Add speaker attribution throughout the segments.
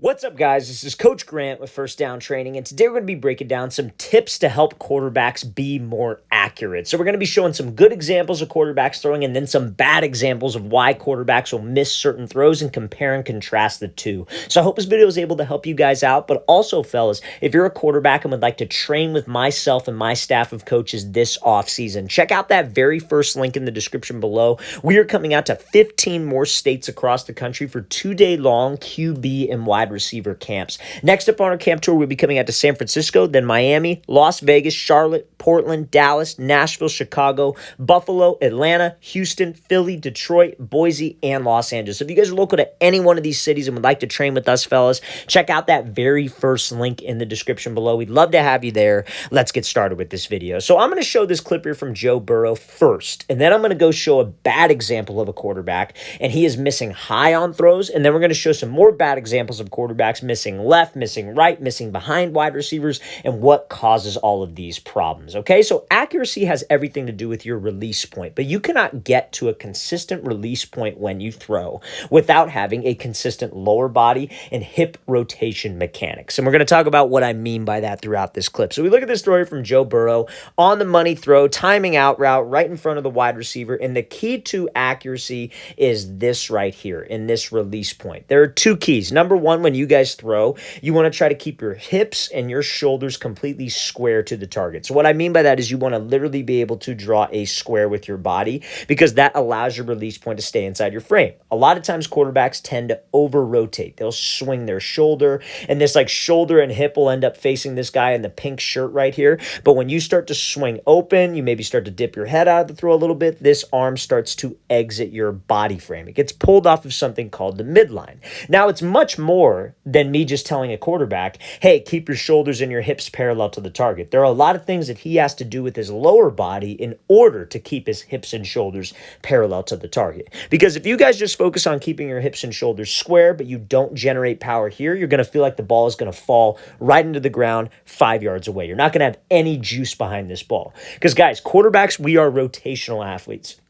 Speaker 1: What's up, guys? This is Coach Grant with First Down Training, and today we're going to be breaking down some tips to help quarterbacks be more accurate. So we're going to be showing some good examples of quarterbacks throwing and then some bad examples of why quarterbacks will miss certain throws and compare and contrast the two. So I hope this video is able to help you guys out, but also, fellas, if you're a quarterback and would like to train with myself and my staff of coaches this offseason, check out that very first link in the description below. We are coming out to 15 more states across the country for 2-day-long QB and wide receiver camps. Next up on our camp tour, we'll be coming out to San Francisco, then Miami, Las Vegas, Charlotte, Portland, Dallas, Nashville, Chicago, Buffalo, Atlanta, Houston, Philly, Detroit, Boise, and Los Angeles. So if you guys are local to any one of these cities and would like to train with us, fellas, check out that very first link in the description below. We'd love to have you there. Let's get started with this video. So I'm going to show this clip here from Joe Burrow first, and then I'm going to go show a bad example of a quarterback, and he is missing high on throws, and then we're going to show some more bad examples of quarterbacks missing left, missing right, missing behind wide receivers, and what causes all of these problems, okay? So accuracy has everything to do with your release point, but you cannot get to a consistent release point when you throw without having a consistent lower body and hip rotation mechanics. And we're going to talk about what I mean by that throughout this clip. So we look at this throw from Joe Burrow, on the money throw, timing out route right in front of the wide receiver, and the key to accuracy is this right here in this release point. There are two keys. Number one, when you guys throw, you want to try to keep your hips and your shoulders completely square to the target. So what I mean by that is you want to literally be able to draw a square with your body because that allows your release point to stay inside your frame. A lot of times quarterbacks tend to over-rotate. They'll swing their shoulder, and this like shoulder and hip will end up facing this guy in the pink shirt right here. But when you start to swing open, you maybe start to dip your head out of the throw a little bit, this arm starts to exit your body frame. It gets pulled off of something called the midline. Now, it's much more than me just telling a quarterback, hey, keep your shoulders and your hips parallel to the target. There are a lot of things that he has to do with his lower body in order to keep his hips and shoulders parallel to the target. Because if you guys just focus on keeping your hips and shoulders square, but you don't generate power here, you're going to feel like the ball is going to fall right into the ground 5 yards away. You're not going to have any juice behind this ball. Because guys, quarterbacks, we are rotational athletes.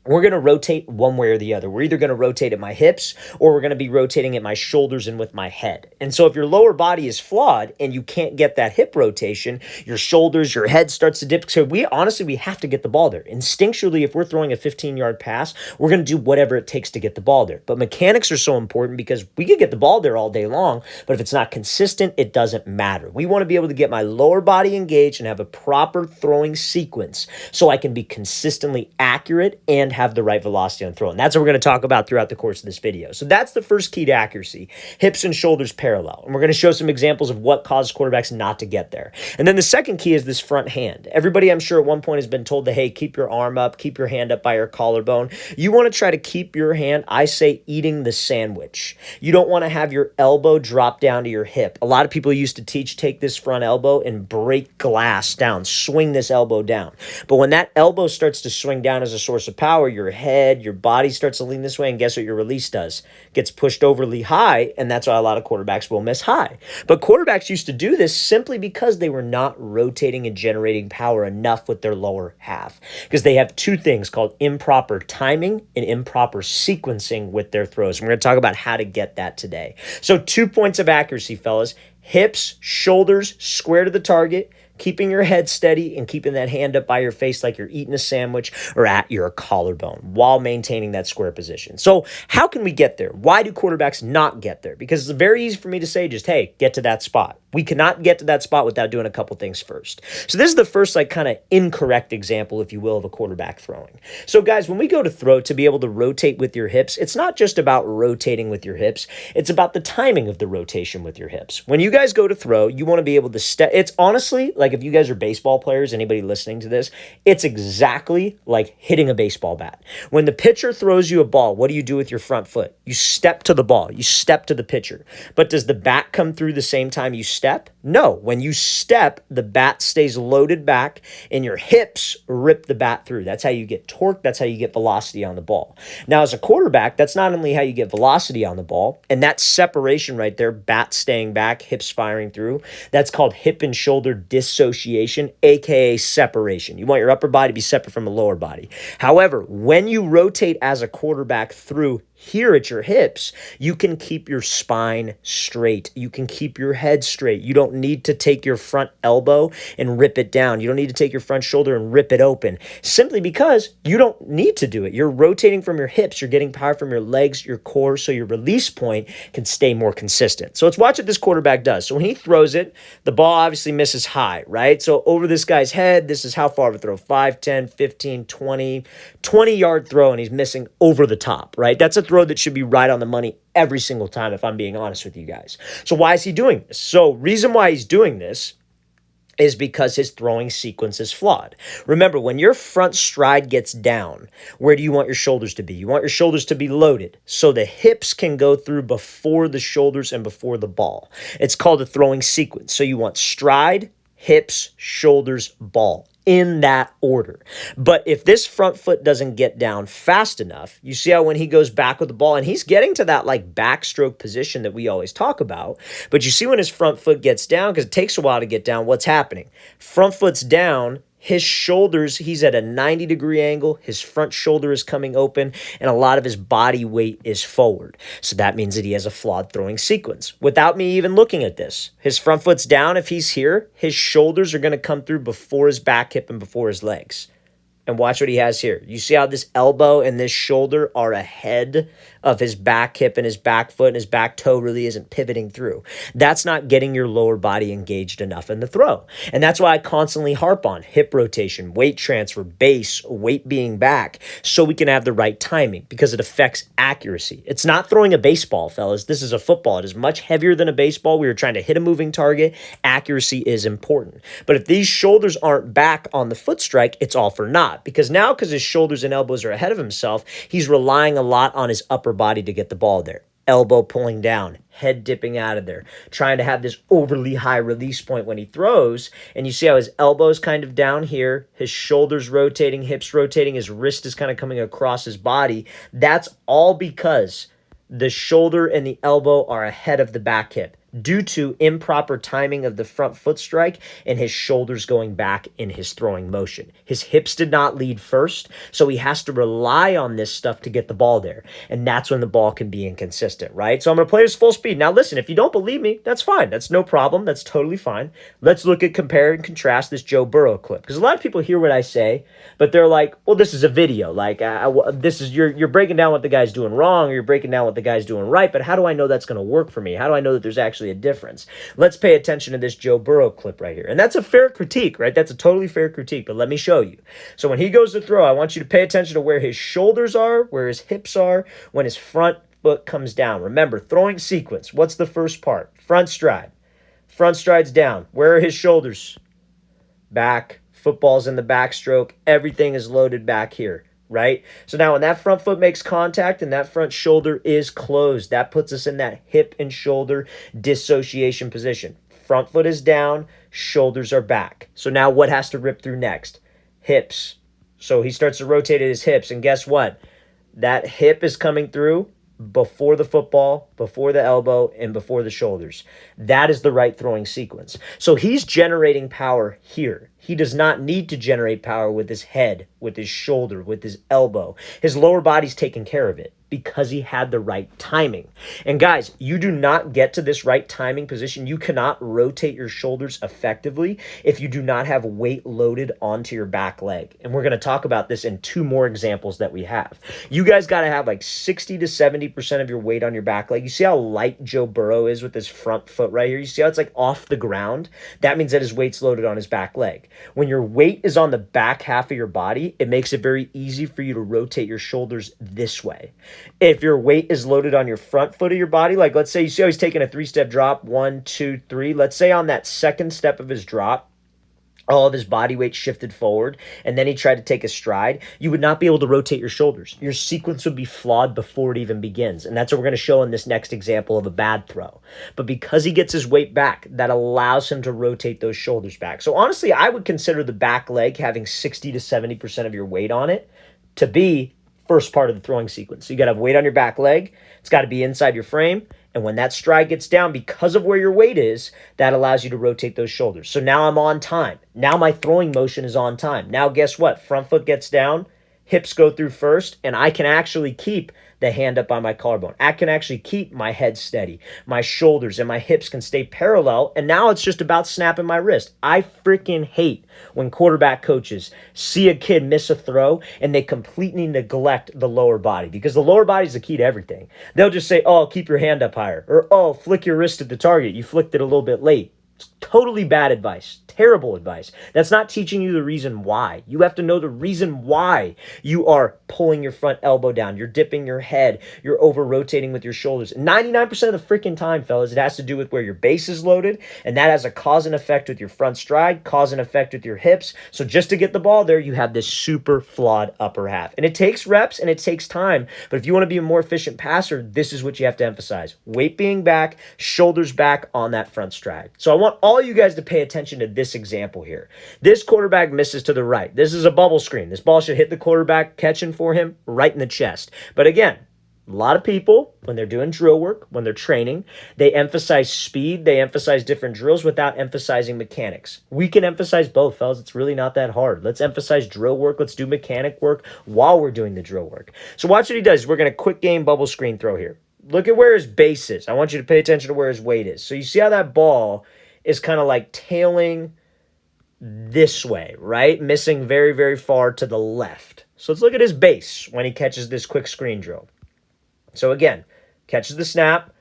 Speaker 1: We're going to rotate one way or the other. We're either going to rotate at my hips or we're going to be rotating at my shoulders and with my head. And so if your lower body is flawed and you can't get that hip rotation, your shoulders, your head starts to dip. So we have to get the ball there. Instinctually, if we're throwing a 15-yard pass, we're going to do whatever it takes to get the ball there. But mechanics are so important because we could get the ball there all day long, but if it's not consistent, it doesn't matter. We want to be able to get my lower body engaged and have a proper throwing sequence so I can be consistently accurate and have the right velocity on throw. And that's what we're going to talk about throughout the course of this video. So that's the first key to accuracy, hips and shoulders parallel. And we're going to show some examples of what causes quarterbacks not to get there. And then the second key is this front hand. Everybody, I'm sure at one point has been told to, hey, keep your arm up, keep your hand up by your collarbone. You want to try to keep your hand, I say, eating the sandwich. You don't want to have your elbow drop down to your hip. A lot of people used to teach, take this front elbow and break glass down, swing this elbow down. But when that elbow starts to swing down as a source of power, your head, your body starts to lean this way, and guess what your release does? Gets pushed overly high, and that's why a lot of quarterbacks will miss high. But quarterbacks used to do this simply because they were not rotating and generating power enough with their lower half, because they have two things called improper timing and improper sequencing with their throws. And we're going to talk about how to get that today. So 2 points of accuracy, fellas. Hips, shoulders, square to the target, keeping your head steady and keeping that hand up by your face like you're eating a sandwich or at your collarbone while maintaining that square position. So how can we get there? Why do quarterbacks not get there? Because it's very easy for me to say just, hey, get to that spot. We cannot get to that spot without doing a couple things first. So this is the first kind of incorrect example, if you will, of a quarterback throwing. So guys, when we go to throw, to be able to rotate with your hips, it's not just about rotating with your hips. It's about the timing of the rotation with your hips. When you guys go to throw, you want to be able to step. It's honestly like if you guys are baseball players, anybody listening to this, it's exactly like hitting a baseball bat. When the pitcher throws you a ball, what do you do with your front foot? You step to the ball. You step to the pitcher. But does the bat come through the same time you step? No. When you step, the bat stays loaded back and your hips rip the bat through. That's how you get torque. That's how you get velocity on the ball. Now, as a quarterback, that's not only how you get velocity on the ball, and that separation right there, bat staying back, hips firing through, that's called hip and shoulder dissociation, aka separation. You want your upper body to be separate from the lower body. However, when you rotate as a quarterback through here at your hips, you can keep your spine straight. You can keep your head straight. You don't need to take your front elbow and rip it down. You don't need to take your front shoulder and rip it open, simply because you don't need to do it. You're rotating from your hips. You're getting power from your legs, your core, so your release point can stay more consistent. So let's watch what this quarterback does. So when he throws it, the ball obviously misses high, right? So over this guy's head, this is how far of a throw, 5, 10, 15, 20-yard throw, and he's missing over the top, right? That's a throw that should be right on the money every single time, if I'm being honest with you guys. So why is he doing this? So reason why he's doing this is because his throwing sequence is flawed. Remember, when your front stride gets down, where do you want your shoulders to be? You want your shoulders to be loaded so the hips can go through before the shoulders and before the ball. It's called a throwing sequence. So you want stride, hips, shoulders, ball, in that order. But if this front foot doesn't get down fast enough, you see how when he goes back with the ball, and he's getting to that like backstroke position that we always talk about, but you see when his front foot gets down, because it takes a while to get down, what's happening? Front foot's down, his shoulders, he's at a 90-degree angle, his front shoulder is coming open, and a lot of his body weight is forward. So that means that he has a flawed throwing sequence. Without me even looking at this, his front foot's down. If he's here, his shoulders are going to come through before his back hip and before his legs. And watch what he has here. You see how this elbow and this shoulder are ahead of his back hip and his back foot, and his back toe really isn't pivoting through. That's not getting your lower body engaged enough in the throw. And that's why I constantly harp on hip rotation, weight transfer, base, weight being back, so we can have the right timing, because it affects accuracy. It's not throwing a baseball, fellas. This is a football. It is much heavier than a baseball. We are trying to hit a moving target. Accuracy is important. But if these shoulders aren't back on the foot strike, it's all for naught. Because now, because his shoulders and elbows are ahead of himself, he's relying a lot on his upper body to get the ball there. Elbow pulling down, head dipping out of there, trying to have this overly high release point when he throws. And you see how his elbow's kind of down here, his shoulders rotating, hips rotating, his wrist is kind of coming across his body. That's all because the shoulder and the elbow are ahead of the back hip, due to improper timing of the front foot strike and his shoulders going back in his throwing motion. His hips did not lead first, so he has to rely on this stuff to get the ball there. And that's when the ball can be inconsistent, right? So I'm going to play this full speed. Now listen, if you don't believe me, that's fine. That's no problem. That's totally fine. Let's look at, compare and contrast this Joe Burrow clip. Because a lot of people hear what I say, but they're like, well, this is a video. Like, this is, you're breaking down what the guy's doing wrong, or you're breaking down what the guy's doing right, but how do I know that's going to work for me? How do I know that there's actually a difference? Let's pay attention to this Joe Burrow clip right here. And that's a fair critique, right? That's a totally fair critique, but let me show you. So when he goes to throw, I want you to pay attention to where his shoulders are, where his hips are, when his front foot comes down. Remember, throwing sequence. What's the first part? Front stride. Front stride's down. Where are his shoulders? Back. Football's in the backstroke. Everything is loaded back here. Right? So now when that front foot makes contact and that front shoulder is closed, that puts us in that hip and shoulder dissociation position. Front foot is down, shoulders are back. So now what has to rip through next? Hips. So he starts to rotate at his hips, and guess what? That hip is coming through before the football, before the elbow, and before the shoulders. That is the right throwing sequence. So he's generating power here. He does not need to generate power with his head, with his shoulder, with his elbow. His lower body's taking care of it because he had the right timing. And guys, you do not get to this right timing position. You cannot rotate your shoulders effectively if you do not have weight loaded onto your back leg. And we're going to talk about this in 2 more examples that we have. You guys got to have like 60 to 70% of your weight on your back leg. You see how light Joe Burrow is with his front foot right here? You see how it's like off the ground? That means that his weight's loaded on his back leg. When your weight is on the back half of your body, it makes it very easy for you to rotate your shoulders this way. If your weight is loaded on your front foot of your body, like let's say you see how he's taking a 3-step drop, 1, 2, 3. Let's say on that second step of his drop, all of his body weight shifted forward, and then he tried to take a stride, you would not be able to rotate your shoulders. Your sequence would be flawed before it even begins. And that's what we're going to show in this next example of a bad throw. But because he gets his weight back, that allows him to rotate those shoulders back. So honestly, I would consider the back leg having 60 to 70% of your weight on it to be first part of the throwing sequence. So you got to have weight on your back leg. It's got to be inside your frame. And when that stride gets down, because of where your weight is, that allows you to rotate those shoulders. So now I'm on time. Now my throwing motion is on time. Now guess what? Front foot gets down, hips go through first, and I can actually keep the hand up by my collarbone. I can actually keep my head steady. My shoulders and my hips can stay parallel, and now it's just about snapping my wrist. I freaking hate when quarterback coaches see a kid miss a throw and they completely neglect the lower body, because the lower body is the key to everything. They'll just say, oh, keep your hand up higher, or oh, flick your wrist at the target. You flicked it a little bit late. It's totally bad advice. Terrible advice. That's not teaching you the reason why. You have to know the reason why you are pulling your front elbow down. You're dipping your head. You're over-rotating with your shoulders. 99% of the freaking time, fellas, it has to do with where your base is loaded, and that has a cause and effect with your front stride, cause and effect with your hips. So just to get the ball there, you have this super flawed upper half. And it takes reps and it takes time, but if you want to be a more efficient passer, this is what you have to emphasize. Weight being back, shoulders back on that front stride. So I want all you guys to pay attention to this example here. This quarterback misses to the right. This is a bubble screen. This ball should hit the quarterback catching for him right in the chest. But again, a lot of people, when they're doing drill work, when they're training, they emphasize speed, they emphasize different drills without emphasizing mechanics. We can emphasize both, fellas. It's really not that hard. Let's emphasize drill work. Let's do mechanic work while we're doing the drill work. So watch what he does. We're going to quick game bubble screen throw here. Look at where his base is. I want you to pay attention to where his weight is. So you see how that ball is kind of like tailing this way, right? Missing very, very far to the left. So let's look at his base when he catches this quick screen drill. So again, catches the snap.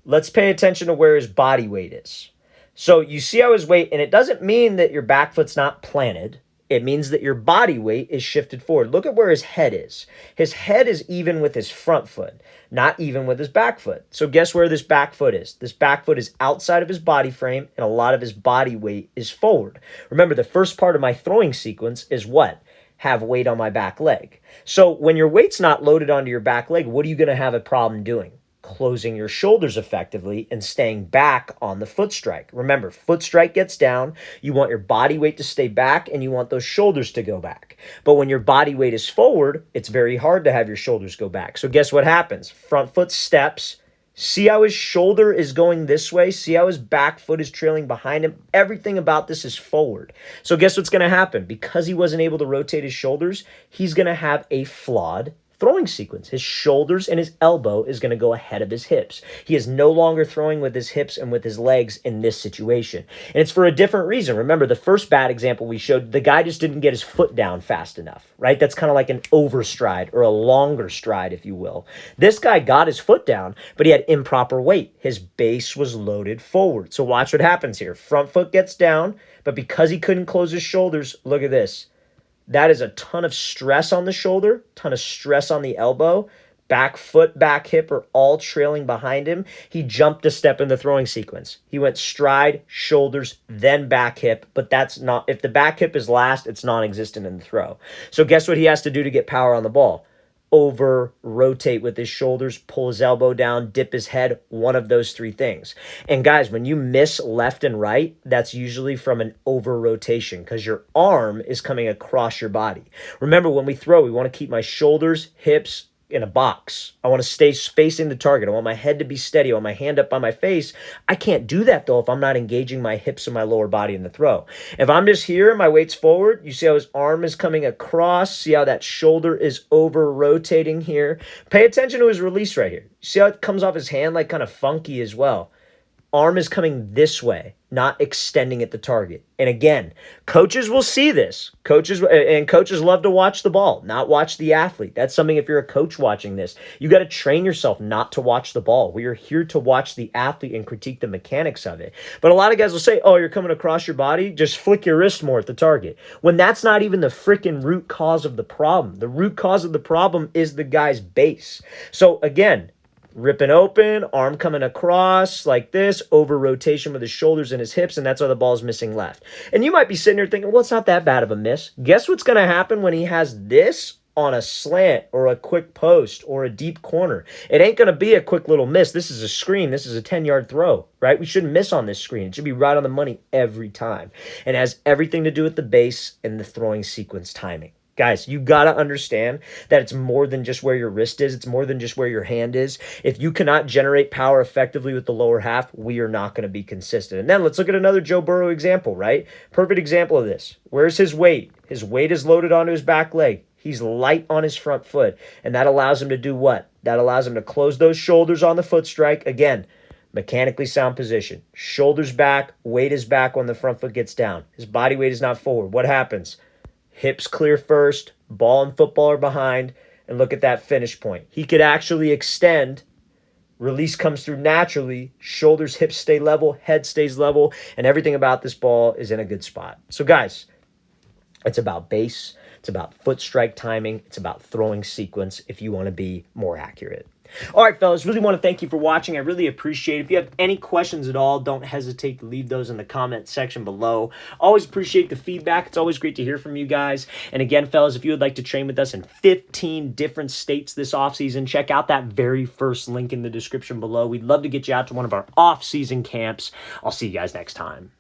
Speaker 1: Let's pay attention to where his body weight is. So you see how his weight, and it doesn't mean that your back foot's not planted. It means that your body weight is shifted forward. Look at where his head is. His head is even with his front foot, not even with his back foot. So guess where this back foot is? This back foot is outside of his body frame, and a lot of his body weight is forward. Remember, the first part of my throwing sequence is what? Have weight on my back leg. So when your weight's not loaded onto your back leg, what are you going to have a problem doing? Closing your shoulders effectively and staying back on the foot strike. Remember, foot strike gets down, you want your body weight to stay back, and you want those shoulders to go back. But when your body weight is forward, it's very hard to have your shoulders go back. So guess what happens? Front foot steps. See how his shoulder is going this way? See how his back foot is trailing behind him? Everything about this is forward. So guess what's going to happen? Because he wasn't able to rotate his shoulders, he's going to have a flawed throwing sequence. His shoulders and his elbow is going to go ahead of his hips. He is no longer throwing with his hips and with his legs in this situation. And it's for a different reason. Remember, the first bad example we showed, the guy just didn't get his foot down fast enough, right? That's kind of like an overstride or a longer stride, if you will. This guy got his foot down, but he had improper weight. His base was loaded forward. So watch what happens here. Front foot gets down, but because he couldn't close his shoulders, look at this. That is a ton of stress on the shoulder, ton of stress on the elbow. Back foot, back hip are all trailing behind him. He jumped a step in the throwing sequence. He went stride, shoulders, then back hip, but that's not, if the back hip is last, it's non-existent in the throw. So guess what he has to do to get power on the ball? Over rotate with his shoulders, pull his elbow down, dip his head, one of those three things. And guys, when you miss left and right, that's usually from an over rotation because your arm is coming across your body. Remember, when we throw, we want to keep my shoulders, hips in a box. I want to stay facing the target. I want my head to be steady. I want my hand up by my face. I can't do that though if I'm not engaging my hips and my lower body in the throw. If I'm just here, my weight's forward, you see how his arm is coming across, see how that shoulder is over rotating here. Pay attention to his release right here. See how it comes off his hand like kind of funky as well. Arm is coming this way, not extending at the target. And again, coaches will see this. Coaches love to watch the ball, not watch the athlete. That's something, if you're a coach watching this, you got to train yourself not to watch the ball. We are here to watch the athlete and critique the mechanics of it. But a lot of guys will say, oh, you're coming across your body, just flick your wrist more at the target. When that's not even the freaking root cause of the problem. The root cause of the problem is the guy's base. So again, ripping open, arm coming across like this, over rotation with his shoulders and his hips, and that's why the ball's missing left. And you might be sitting here thinking, well, it's not that bad of a miss. Guess what's going to happen when he has this on a slant or a quick post or a deep corner? It ain't going to be a quick little miss. This is a screen. This is a 10-yard throw, right? We shouldn't miss on this screen. It should be right on the money every time. And it has everything to do with the base and the throwing sequence timing. Guys, you got to understand that it's more than just where your wrist is. It's more than just where your hand is. If you cannot generate power effectively with the lower half, we are not going to be consistent. And then let's look at another Joe Burrow example, right? Perfect example of this. Where's his weight? His weight is loaded onto his back leg. He's light on his front foot, and that allows him to do what? That allows him to close those shoulders on the foot strike. Again, mechanically sound position. Shoulders back, weight is back when the front foot gets down. His body weight is not forward. What happens? Hips clear first, ball and football are behind, and look at that finish point. He could actually extend. Release comes through naturally. Shoulders, hips stay level, head stays level, and everything about this ball is in a good spot. So guys, it's about base. It's about foot strike timing. It's about throwing sequence if you want to be more accurate. All right, fellas, really want to thank you for watching. I really appreciate it. If you have any questions at all, don't hesitate to leave those in the comment section below. Always appreciate the feedback. It's always great to hear from you guys. And again, fellas, if you would like to train with us in 15 different states this offseason, check out that very first link in the description below. We'd love to get you out to one of our off-season camps. I'll see you guys next time.